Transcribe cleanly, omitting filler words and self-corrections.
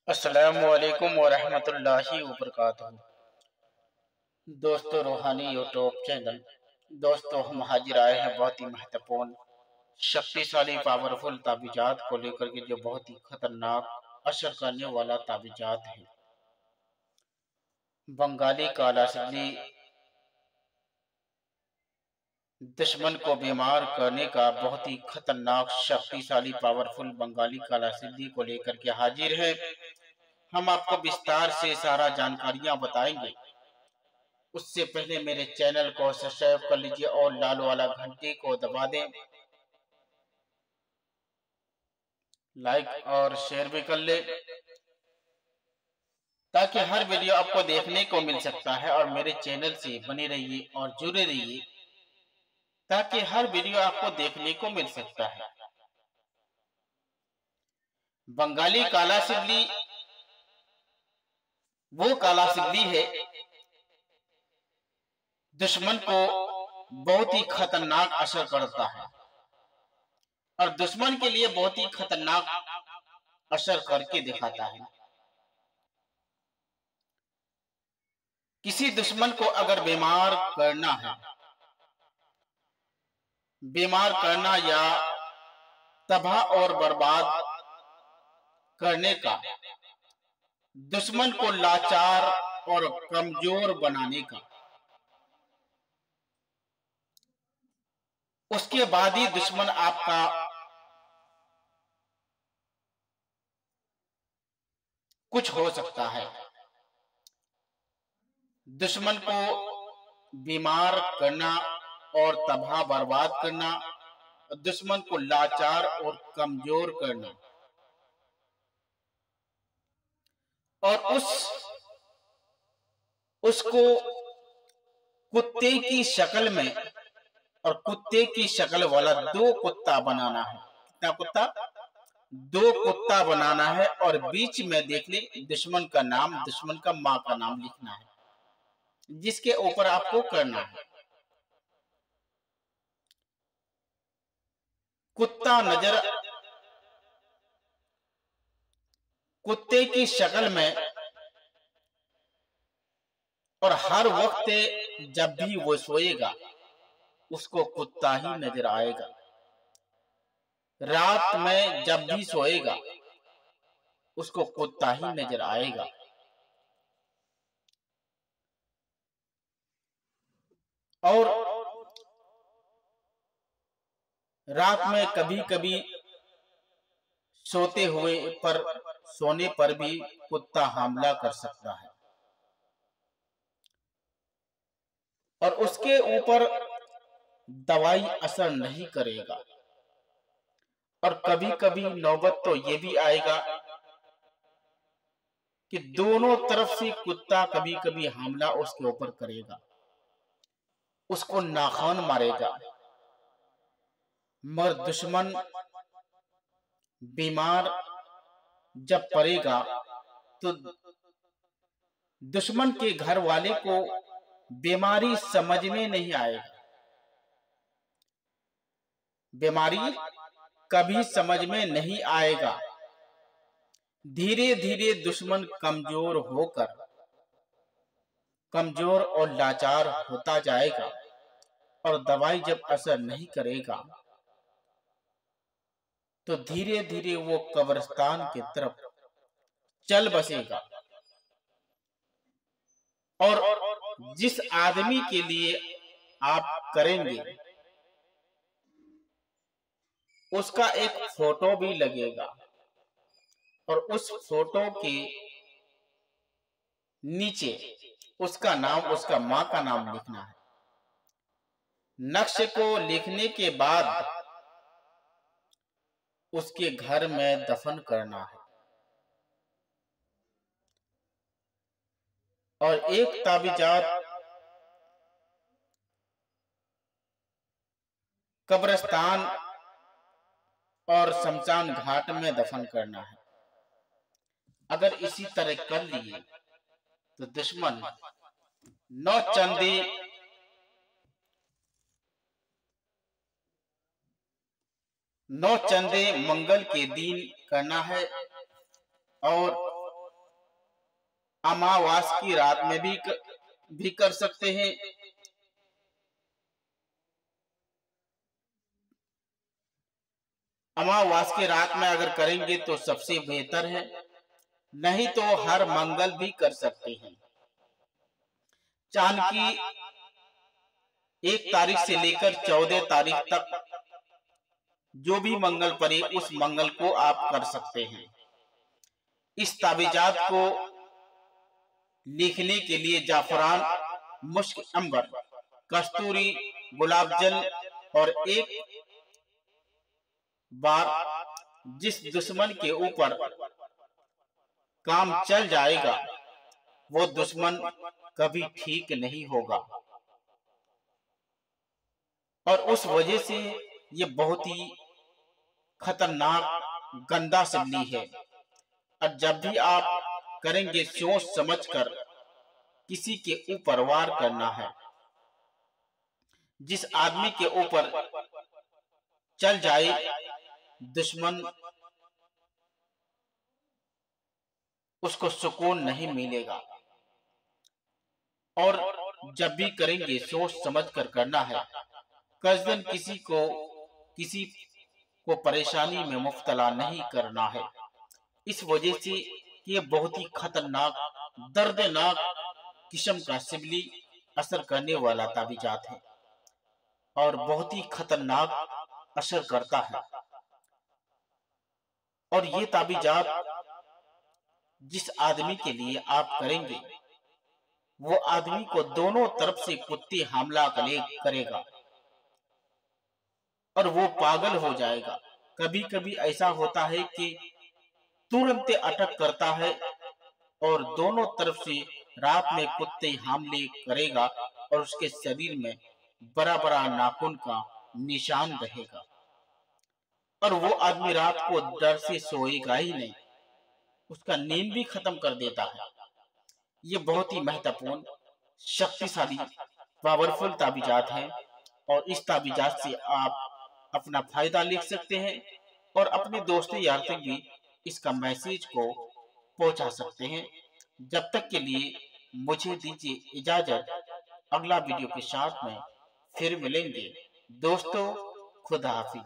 अस्सलामुअलैकुम वरहमतुल्लाहि वबरकातुहू। दोस्तों, रूहानी यूट्यूब चैनल। दोस्तों, हम हाजिर आए हैं बहुत ही महत्वपूर्ण, शक्तिशाली, पावरफुल ताबीजात को लेकर के, जो बहुत ही खतरनाक असर करने वाला ताबीजात है। बंगाली काला सिल्ली दुश्मन को बीमार करने का बहुत ही खतरनाक, शक्तिशाली, पावरफुल बंगाली काला सिल्ली को लेकर के हाजिर है। हम आपको विस्तार से सारा जानकारियां बताएंगे। उससे पहले मेरे चैनल को सब्सक्राइब कर लीजिए और लाल वाला घंटी को दबा दें, लाइक और शेयर भी कर ले, ताकि हर वीडियो आपको देखने को मिल सकता है। और मेरे चैनल से बने रहिए और जुड़े रहिए, ताकि हर वीडियो आपको देखने को मिल सकता है। बंगाली काला सिल्ली वो काला सिल्ली है, दुश्मन को बहुत ही खतरनाक असर करता है और दुश्मन के लिए बहुत ही खतरनाक असर करके दिखाता है। किसी दुश्मन को अगर बीमार करना या तबाह और बर्बाद करने का, दुश्मन को लाचार और कमजोर बनाने का, उसके बाद ही दुश्मन आपका कुछ हो सकता है। दुश्मन को बीमार करना और तबाह बर्बाद करना, दुश्मन को लाचार और कमजोर करना, और उसको कुत्ते की शक्ल में और कुत्ते की शक्ल वाला दो कुत्ता बनाना है। कितना कुत्ता? दो कुत्ता बनाना है। और बीच में देख ले, दुश्मन का नाम, दुश्मन का माँ का नाम लिखना है, जिसके ऊपर आपको करना है। कुत्ते की शक्ल में, और हर वक्त जब भी वो सोएगा उसको कुत्ता ही नजर आएगा। रात में जब भी सोएगा उसको कुत्ता ही नजर आएगा। और रात में कभी कभी सोने पर भी कुत्ता हमला कर सकता है, और उसके ऊपर दवाई असर नहीं करेगा। और कभी कभी नौबत तो ये भी आएगा कि दोनों तरफ से कुत्ता कभी कभी हमला उसके ऊपर करेगा, उसको नाखून मारेगा। मगर दुश्मन बीमार जब पड़ेगा तो दुश्मन के घर वाले को बीमारी समझ में नहीं आएगा, बीमारी कभी समझ में नहीं आएगा। धीरे धीरे दुश्मन कमजोर और लाचार होता जाएगा, और दवाई जब असर नहीं करेगा तो धीरे धीरे वो कब्रिस्तान की तरफ चल बसेगा। और जिस आदमी के लिए आप करेंगे उसका एक फोटो भी लगेगा, और उस फोटो के नीचे उसका नाम, उसका माँ का नाम लिखना है। नक्शे को लिखने के बाद उसके घर में दफन करना है। और एक ताबीजात कब्रिस्तान और शमशान घाट में दफन करना है। अगर इसी तरह कर लिए तो दुश्मन नौ चंदे मंगल के दिन करना है, और अमावास की रात में भी कर सकते हैं। अमावास की रात में अगर करेंगे तो सबसे बेहतर है, नहीं तो हर मंगल भी कर सकते हैं। चांद की 1 तारीख से लेकर 14 तारीख तक जो भी मंगल पड़े उस मंगल को आप कर सकते हैं। इस ताबीजात को लिखने के लिए जाफरान, मुश्क अंबर, कस्तूरी, गुलाब जल और एक बार जिस दुश्मन के ऊपर काम चल जाएगा वो दुश्मन कभी ठीक नहीं होगा, और उस वजह से ये बहुत ही खतरनाक गंदा सिल्ली है। और जब भी आप करेंगे सोच समझकर किसी के ऊपर वार करना है। जिस आदमी के ऊपर चल जाए दुश्मन, उसको सुकून नहीं मिलेगा। और जब भी करेंगे सोच समझकर करना है। कसदन किसी को परेशानी में मुब्तला नहीं करना है। इस वजह से ये बहुत ही खतरनाक, दर्दनाक किस्म का सिबली असर करने वाला ताबीजात है और बहुत ही खतरनाक असर करता है। और ये ताबीजात जिस आदमी के लिए आप करेंगे वो आदमी को दोनों तरफ से कुत्ते हमला करेगा और वो पागल हो जाएगा। कभी कभी ऐसा होता है कि तुरंत अटक करता है और दोनों तरफ से रात में कुत्ते हमले करेगा और उसके शरीर में बड़ा बड़ा नाखून का निशान रहेगा और वो आदमी रात को डर से सोएगा ही नहीं, उसका नींद भी खत्म कर देता है। ये बहुत ही महत्वपूर्ण, शक्तिशाली, पावरफुल ताबीजात है और इस ताबीजात से आप अपना फायदा ले सकते हैं और अपने दोस्तों यार तक भी इसका मैसेज को पहुंचा सकते हैं। जब तक के लिए मुझे दीजिए इजाजत, अगला वीडियो के साथ में फिर मिलेंगे दोस्तों। खुदा हाफिज।